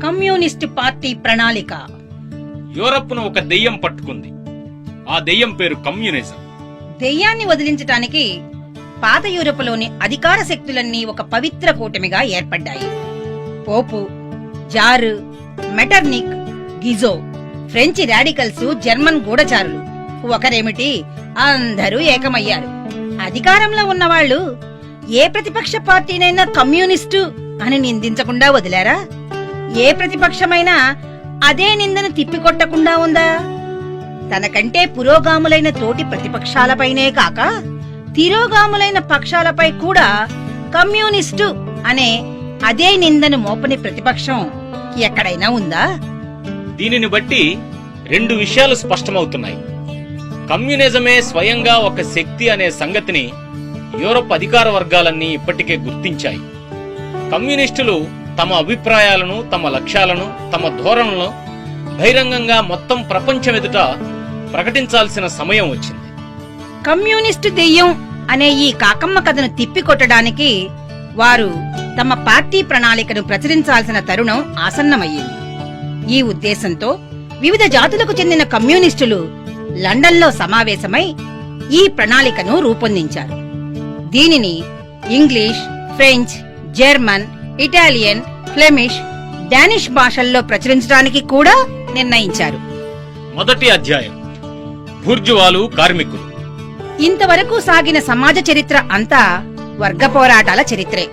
Communist party ప్రణాళిక. యూరప్ను ఒక దెయ్యం పట్టుకుంది. ఆ దెయ్యం పేరు కమ్యూనిజం. దెయ్యాన్ని వదిలించటానికి పాత యూరప్లోని అధికార శక్తులన్నీ ఒక పవిత్ర కూటమిగా ఏర్పడ్డాయి. పోపు, జారు, మెటర్నిక్, గిజో, ఫ్రెంచి రాడికల్స్, జర్మన్ గూఢచారులు ఒకరేమిటి అందరూ ఏకమయ్యారు. అధికారంలో ఉన్నవాళ్లు ఏ ప్రతిపక్ష పార్టీనైనా కమ్యూనిస్టు అని నిందించకుండా వదిలారా? ఏ ప్రతిపక్షమైనా అదే నిందను తిప్పికొట్టకుండా ఉందా? తనకంటే పురోగాములైన తోటి ప్రతిపక్షాలపైనే కాక తిరోగాములైన పక్షాలపై కూడా కమ్యూనిస్టు అనే అదే నిందను మోపని ప్రతిపక్షం ఎక్కడైనా ఉందా? దీనిని బట్టి రెండు విషయాలు స్పష్టమవుతున్నాయి. కమ్యూనిజమే స్వయంగా ఒక శక్తి అనే సంగతిని యూరప్ అధికార వర్గాలన్నీ ఇప్పటికే గుర్తించాయి. కమ్యూనిస్టులు తమ అభిప్రాయాలను, తమ లక్ష్యాలను, తమ ధోరణులను బహిరంగంగా మొత్తం ప్రపంచం ఎదుట ప్రకటించాల్సిన సమయం వచ్చింది. కమ్యూనిస్టు దెయ్యం అనే ఈ కాకమ్మ కథను తిప్పికొట్టడానికి వారు తమ పార్టీ ప్రణాళికను ప్రచురించాల్సిన తరుణం ఆసన్నమయ్యింది. ఈ ఉద్దేశంతో వివిధ జాతులకు చెందిన కమ్యూనిస్టులు లండన్లో సమావేశమై ఈ ప్రణాళికను రూపొందించారు. దీనిని English, French, German, Italian, Flemish, Danish భాషల్లో ప్రచురించడానికి కూడా నిర్ణయించారు. మొదటి అధ్యాయం బూర్జువాలు, కార్మికులు. ఇంతవరకు సాగిన సమాజ చరిత్ర అంతా వర్గ పోరాటాల చరిత్రే.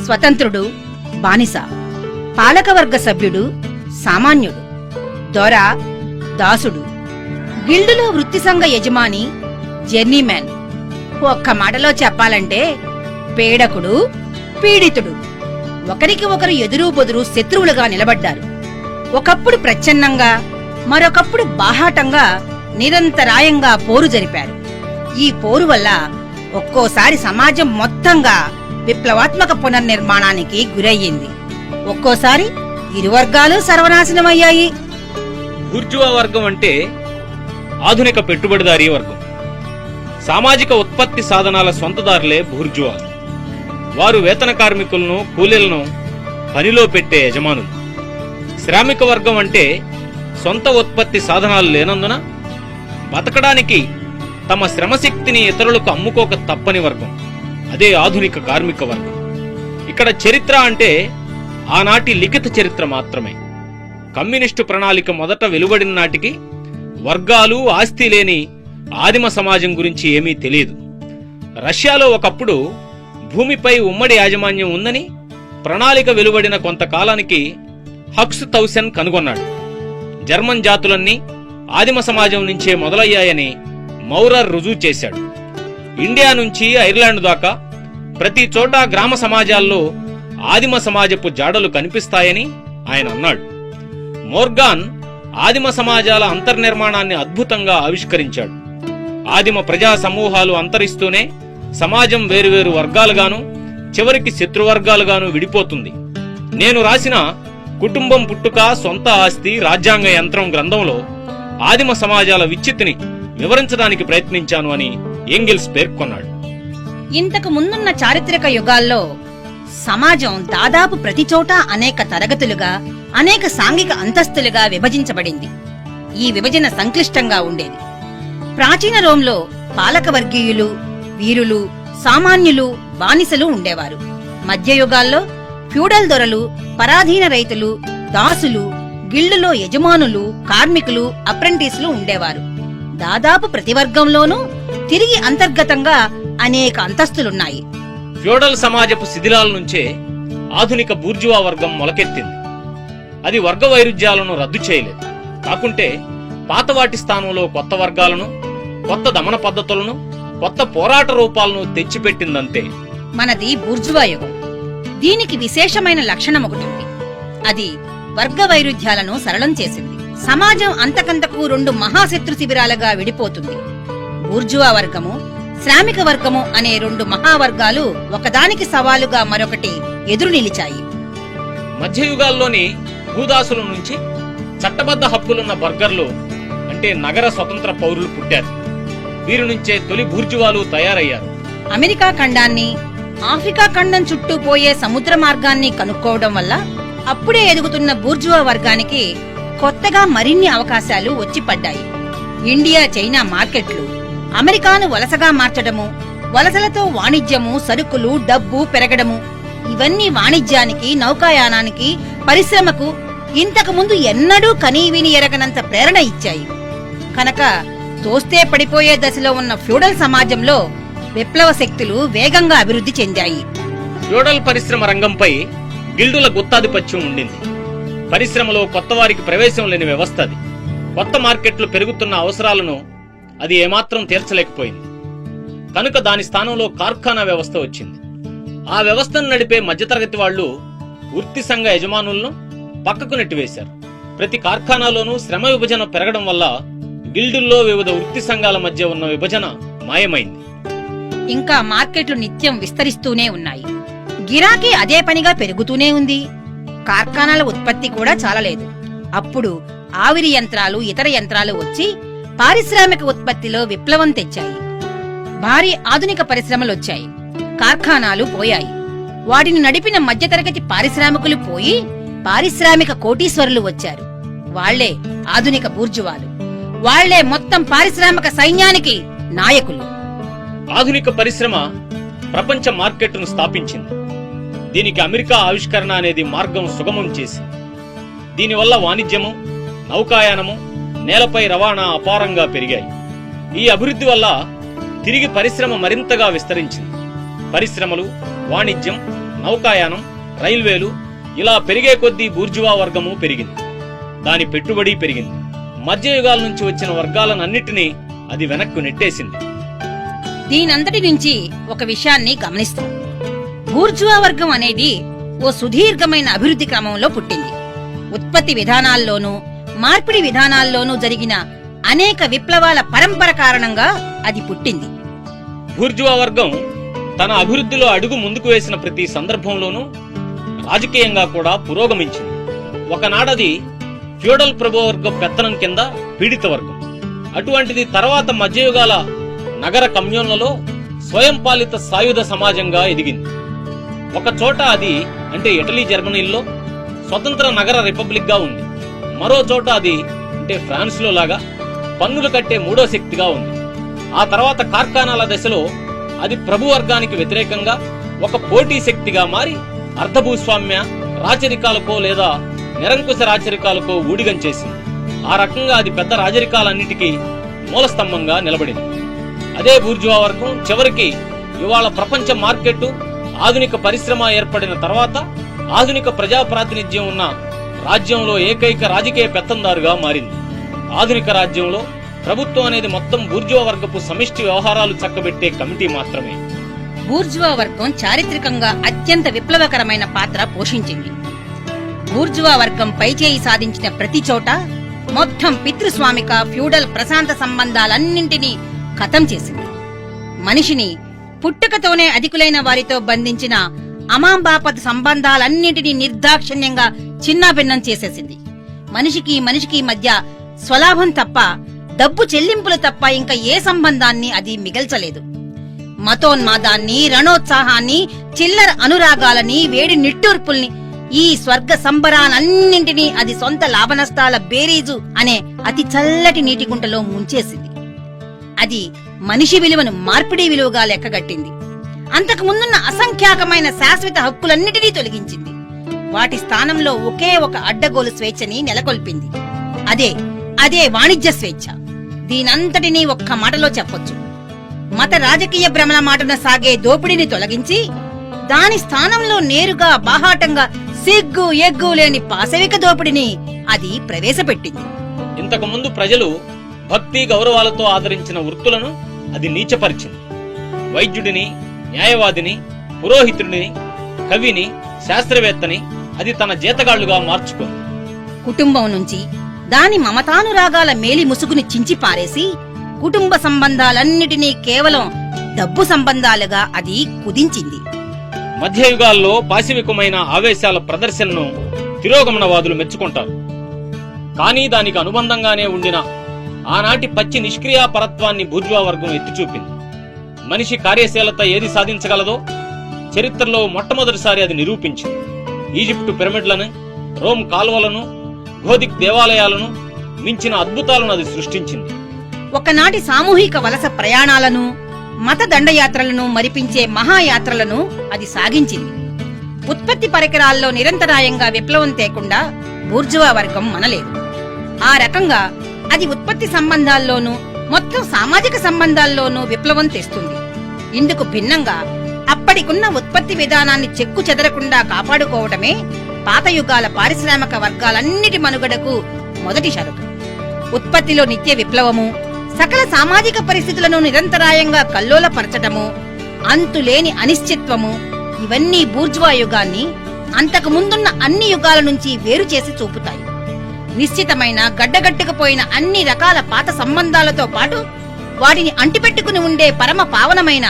స్వతంత్రుడు, బానిస, పాలకవర్గ సభ్యుడు, సామాన్యుడు, దొర, దాసుడు, గిల్డులో వృత్తి సంఘ యజమాని, జర్నీమ్యాన్. ఒక్క మాటలో చెప్పాలంటే పీడకుడు, పీడితుడు ఒకరికి ఒకరు ఎదురు బొదురు శత్రువులుగా నిలబడ్డారు. ఒకప్పుడు ప్రచ్ఛన్నంగా, మరొకప్పుడు బాహాటంగా నిరంతరాయంగా పోరు జరిపారు. ఈ పోరు వల్ల ఒక్కోసారి సమాజం మొత్తంగా విప్లవాత్మక పునర్నిర్మాణానికి గురయ్యింది. ఒక్కోసారి ఇరు వర్గాలు సర్వనాశనమయ్యాయి. బూర్జువా వర్గం అంటే ఆధునిక పెట్టుబడిదారీ వర్గం. సామాజిక ఉత్పత్తి సాధనాల సొంతదారులే బూర్జువాలు. వారు వేతన కార్మికులను, కూలీలను పనిలో పెట్టే యజమానులు. శ్రామిక వర్గం అంటే సొంత ఉత్పత్తి సాధనాలు లేనందున బతకడానికి తమ శ్రమశక్తిని ఇతరులకు అమ్ముకోక తప్పని వర్గం. అదే ఆధునిక కార్మిక వర్గం. ఇక్కడ చరిత్ర అంటే ఆనాటి లిఖిత చరిత్ర మాత్రమే. కమ్యూనిస్టు ప్రణాళిక మొదట వెలువడిన నాటికి వర్గాలు, ఆస్తి లేని ఆదిమ సమాజం గురించి ఏమీ తెలియదు. రష్యాలో ఒకప్పుడు భూమిపై ఉమ్మడి యాజమాన్యం ఉందని ప్రణాళిక వెలువడిన కొంతకాలానికి హక్స్ తౌసెన్ కనుగొన్నాడు. జర్మన్ జాతులన్నీ ఆదిమ సమాజం నుంచే మొదలయ్యాయని మౌరర్ రుజువు చేశాడు. ఇండియా నుంచి ఐర్లాండ్ దాకా ప్రతి చోట గ్రామ సమాజాల్లో ఆదిమ సమాజపు జాడలు కనిపిస్తాయని ఆయన అన్నాడు. మోర్గాన్ ఆదిమ సమాజాల అంతర్నిర్మాణాన్ని అద్భుతంగా ఆవిష్కరించాడు. ఆదిమ ప్రజా సమూహాలు అంతరిస్తూనే సమాజం వేరువేరు వర్గాలుగాను, చివరికి శత్రువర్గాలుగాను విడిపోతుంది. నేను రాసిన కుటుంబం పుట్టుక, సొంత ఆస్తి, రాజ్యాంగ యంత్రం గ్రంథంలో ఆదిమ సమాజాల విచ్చిత్తిని వివరించడానికి ప్రయత్నించాను అని ఎంగిల్స్ పేర్కొన్నాడు. ఇంతకు ముందున్న చారిత్రక యుగాల్లో సమాజం దాదాపు ప్రతి చోట అనేక తరగతులుగా, అనేక సాంఘిక అంతస్తులుగా విభజించబడింది. ఈ విభజన సంక్లిష్టంగా ఉండేది. ప్రాచీన రోమ్లో పాలకవర్గీయులు, వీరులు, సామాన్యులు, బానిసలు ఉండేవారు. మధ్యయుగాల్లో ఫ్యూడల్ దొరలు, పరాధీన రైతులు, దాసులు, గిల్డులో యజమానులు, కార్మికులు, అప్రెంటిస్లు ఉండేవారు. దాదాపు ప్రతి వర్గంలోనూ తిరిగి అంతర్గతంగా అనేక అంతస్తులున్నాయి. ఫ్యూడల్ సమాజపు శిథిలాల నుంచే ఆధునిక బూర్జువా వర్గం మొలకెత్తింది. అది వర్గ వైరుధ్యాలను రద్దు చేయలేదు. కాకుంటే పాతవాటి స్థానంలో కొత్త వర్గాలను, కొత్త దమన పద్ధతులను, కొత్త పోరాట రూపాలను తెచ్చిపెట్టిందంతే. మనది బూర్జువా యుగం. దీనికి విశేషమైన లక్షణం ఒకటి. అది వర్గ వైరుధ్యాలను సరళం చేసింది. సమాజం అంతకంతకు రెండు మహాశత్రు శిబిరాలుగా విడిపోతుంది. బూర్జువా వర్గము, శ్రామిక వర్గము అనే రెండు మహావర్గాలు ఒకదానికి సవాలుగా మరొకటి ఎదురు నిలిచాయి. మధ్యయుగాల్లోని భూదాసుల నుంచి చట్టబద్ధ హక్కులున్న బర్గర్లు అంటే నగర స్వతంత్ర పౌరులు పుట్టారు. వీరి నుంచే తొలి బూర్జువాలు తయారయ్యారు. అమెరికా ఖండాన్ని, ఆఫ్రికా ఖండం చుట్టూ పోయే సముద్ర మార్గాన్ని కనుక్కోవడం వల్ల అప్పుడే ఎదుగుతున్న బూర్జువా వర్గానికి కొత్తగా మరిన్ని అవకాశాలు వచ్చి పడ్డాయి. ఇండియా, చైనా మార్కెట్లు, అమెరికాను వలసగా మార్చడము, వలసలతో వాణిజ్యము, సరుకులు, డబ్బు పెరగడము, ఇవన్నీ వాణిజ్యానికి, నౌకాయానానికి, పరిశ్రమకు ఇంతకు ముందు ఎన్నడూ కనీవిని ఎరగనంత ప్రేరణ ఇచ్చాయి. కనుక తోస్తే పడిపోయే దశలో ఉన్న ఫ్యూడల్ సమాజంలో విప్లవ శక్తులు వేగంగా అభివృద్ధి చెందాయి. ఫ్యూడల్ పరిశ్రమ రంగంపై గిల్డుల గుత్తాధిపత్యం ఉండింది. పరిశ్రమలో కొత్త వారికి ప్రవేశం లేని వ్యవస్థ అది. కొత్త మార్కెట్లు పెరుగుతున్న అవసరాలను అది ఏమాత్రం తీర్చలేకపోయింది. కనుక దాని స్థానంలో కార్ఖానా వ్యవస్థ వచ్చింది. ఆ వ్యవస్థను నడిపే మధ్యతరగతి వాళ్లు వృత్తి సంఘ యజమానులను పక్కకు నెట్టివేశారు. ప్రతి కార్ఖానాలోనూ శ్రమ విభజన పెరగడం వల్ల గిల్డుల్లో వివిధ వృత్తి సంఘాల మధ్య ఉన్న విభజన మాయమైంది. ఇంకా మార్కెట్లు నిత్యం విస్తరిస్తూనే ఉన్నాయి. గిరాకీ అదే పనిగా పెరుగుతూనే ఉంది. కార్ఖానాల ఉత్పత్తి కూడా చాలలేదు. అప్పుడు ఆవిరి యంత్రాలు, ఇతర యంత్రాలు వచ్చి పారిశ్రామిక ఉత్పత్తిలో విప్లవం తెచ్చాయి. భారీ ఆధునిక పరిశ్రమలొచ్చాయి. కార్ఖానాలు పోయాయి. వాటిని నడిపిన మధ్యతరగతి పారిశ్రామికులు పోయి పారిశ్రామిక కోటీశ్వరులు వచ్చారు. వాళ్లే ఆధునిక బూర్జువాలు. వాళ్లే మొత్తం పారిశ్రామిక సైన్యానికి నాయకులు. ఆధునిక పరిశ్రమ ప్రపంచ మార్కెట్ను స్థాపించింది. దీనికి అమెరికా ఆవిష్కరణ అనేది మార్గం సుగమం చేసింది. దీనివల్ల వాణిజ్యము, నౌకాయానము, నేలపై రవాణా అపారంగా పెరిగాయి. ఈ అభివృద్ధి వల్ల తిరిగి పరిశ్రమ మరింతగా విస్తరించింది. పరిశ్రమలు, వాణిజ్యం, నౌకాయానం, రైల్వేలు ఇలా పెరిగే కొద్దీ బూర్జువా వర్గము పెరిగింది. దాని పెట్టుబడి పెరిగింది. మధ్యయుగాల నుంచి వచ్చిన వర్గాలనన్నిటినీ అది వెనక్కు నెట్టేసింది. దీనంతటి నుంచి ఒక విషయాన్ని గమనిస్తాం. బూర్జువా వర్గం అనేది ఓ సుదీర్ఘమైన అభివృద్ధి క్రమంలో పుట్టింది. ఉత్పత్తి విధానాల్లోనూ, మార్పిడి విధానాల్లోనూ జరిగిన అనేక విప్లవాల పరంపర కారణంగా అది పుట్టింది. బూర్జువా వర్గం తన అభివృద్ధిలో అడుగు ముందుకు వేసిన ప్రతి సందర్భంలోనూ రాజకీయంగా కూడా పురోగమించింది. ఒకనాడది ఫ్యూడల్ ప్రభువర్గ పెత్తనం కింద పీడిత వర్గం. అటువంటిది తర్వాత మధ్యయుగాల నగర కమ్యూన్లలో స్వయం పాలిత సాయుధ సమాజంగా ఎదిగింది. ఒక చోట అది అంటే ఇటలీ, జర్మనీల్లో స్వతంత్ర నగర రిపబ్లిక్ గా ఉంది. మరో చోట అది అంటే ఫ్రాన్స్ లో లాగా పన్నులు కట్టే మూడో శక్తిగా ఉంది. ఆ తర్వాత కార్ఖానాల దశలో అది ప్రభు వర్గానికి వ్యతిరేకంగా ఒక పోటీ శక్తిగా మారి అర్ధభూస్వామ్య రాచరికాలకో లేదా నిరంకుశ రాచరికాలకో ఊడిగం చేసింది. ఆ రకంగా అది పెద్ద రాజరికాలన్నిటికీ మూలస్తంభంగా నిలబడింది. అదే బూర్జువా వర్గం చివరికి ఇవాళ ప్రపంచ మార్కెట్, ఆధునిక పరిశ్రమ ఏర్పడిన తర్వాత ఆధునిక ప్రజా ప్రాతినిధ్యం ఉన్న రాజ్యంలో ఏకైక రాజకీయ పెత్తందారుగా మారింది. ఆధునిక రాజ్యంలో ప్రభుత్వం అనేది మొత్తం బూర్జువా వర్గపు సమిష్టి వ్యవహారాలు చక్కబెట్టే కమిటీ మాత్రమే. బూర్జువా వర్గం చారిత్రకంగా అత్యంత విప్లవకరమైన పాత్ర పోషించింది. బూర్జువా వర్గం పైచేయి సాధించిన ప్రతి చోట మొత్తం పితృస్వామిక, ఫ్యూడల్, ప్రశాంత సంబంధాలన్నింటినీ ఖతం చేసింది. మనిషిని పుట్టుకతోనే అధికులైన వారితో బంధించిన అమాంబాపత్ సంబంధాలన్నింటినీ నిర్దాక్షిణ్యంగా చిన్నాభిన్నం చేసేసింది. మనిషికి మధ్య స్వలాభం తప్ప, డబ్బు చెల్లింపులు తప్ప ఇంకా ఏ సంబంధాన్ని అది మిగల్చలేదు. మతోన్మాదాన్ని, రణోత్సాహాన్ని, చిల్లర అనురాగాలని, వేడి నిట్టూర్పుల్ని, ఈ స్వర్గ సంబరాలన్నింటినీ అది సొంత లాభనష్టాల బేరీజు అనే అతి చల్లటి నీటి గుంటలో ముంచేసింది. అది మనిషి విలువను మార్పిడి విలువగా లెక్కగట్టింది. అంతకు ముందున్న అసంఖ్యాకమైన శాశ్వత హక్కులన్నిటినీ తొలగించింది. వాటి స్థానంలో ఒకే ఒక అడ్డగోలు స్వేచ్ఛని నెలకొల్పింది. అదే వాణిజ్య స్వేచ్ఛ. దీనంతటినీ ఒక్క మాటలో చెప్పొచ్చు. మత రాజకీయ భ్రమణ మాటన సాగే దోపిడీని తొలగించి దాని స్థానంలో నేరుగా బాహాటంగా సిగ్గు ఎగ్గు లేని పాశవిక దోపిడిని అది ప్రవేశపెట్టింది. ఇంతకు ముందు ప్రజలు భక్తి గౌరవాలతో ఆదరించిన వృత్తులను అది నీచపరిచింది. వైద్యుడిని, న్యాయవాదిని, పురోహితుడిని, కవిని, శాస్త్రవేత్తని అది తన జీతగాళ్లుగా మార్చుకుంది. కుటుంబం నుంచి దాని మమతానురాగాల మేలి ముసుగుని చించి పారేసి కుటుంబ సంబంధాలన్నిటినీ కేవలం డబ్బు సంబంధాలుగా అది కుదించింది. మధ్యయుగాల్లో పాశవికమైన ఆవేశాల ప్రదర్శనను తిరోగమనవాదులు మెచ్చుకుంటారు. కానీ దానికి అనుబంధంగానే ఉండిన ఆనాటి పచ్చి నిష్క్రియాపరత్వాన్ని బూర్జువా వర్గం ఎత్తిచూపింది. మనిషి కార్యశీలత ఏది సాధించగలదో చరిత్రలో మొట్టమొదటిసారి అది నిరూపించింది. ఈజిప్టు పిరమిడ్లను, రోమ్ కాల్వలను, గోధిక్ దేవాలయాలను మించిన అద్భుతాలను అది సృష్టించింది. ఒకనాటి సామూహిక వలస ప్రయాణాలను, మత దండయాత్రలను మరిపించే మహాయాత్రలను అది సాగించింది. ఉత్పత్తి పరికరాల్లో నిరంతరాయంగా విప్లవం తేకుండా బూర్జువా వర్గం మనలేదు. ఆ రకంగా అది ఉత్పత్తి సంబంధాల్లోనూ మొత్తం సామాజిక సంబంధాల్లోనూ విప్లవం తెస్తుంది. ఇందుకు భిన్నంగా అప్పటికున్న ఉత్పత్తి విధానాన్ని చెక్కు చెదరకుండా కాపాడుకోవడమే పాత యుగాల పారిశ్రామిక వర్గాలన్నిటి మనుగడకు మొదటి షరతు. ఉత్పత్తిలో నిత్య విప్లవము, సకల సామాజిక పరిస్థితులను నిరంతరాయంగా కల్లోలపరచటము, అంతులేని అనిశ్చిత్వము ఇవన్నీ బూర్జువా యుగాన్ని అంతకు ముందున్న అన్ని యుగాల నుంచి వేరు చేసి చూపుతాయి. నిశ్చితమైన గడ్డగట్టుకుపోయిన అన్ని రకాల పాత సంబంధాలతో పాటు వాటిని అంటిపెట్టుకుని ఉండే పరమ పావనమైన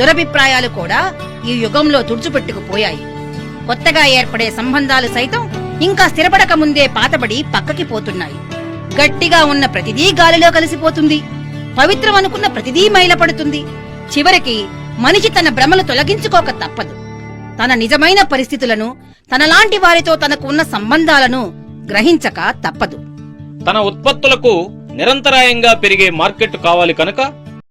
దురభిప్రాయాలు కూడా ఈ యుగంలో తుడిచిపెట్టుకుపోయాయి. కొత్తగా ఏర్పడే సంబంధాలు సైతం ఇంకా స్థిరపడక ముందే పాతబడి పక్కకి పోతున్నాయి. గట్టిగా ఉన్న ప్రతిదీ గాలిలో కలిసిపోతుంది. పవిత్రం అనుకున్న ప్రతిదీ మైలపడుతుంది. చివరికి మనిషి తన భ్రమలు తొలగించుకోక తప్పదు. తన నిజమైన పరిస్థితులను, తనలాంటి వారితో తనకు ఉన్న సంబంధాలను గ్రహించక తప్పదు. తన ఉత్పత్తులకు నిరంతరాయంగా పెరిగే మార్కెట్ కావాలి కనుక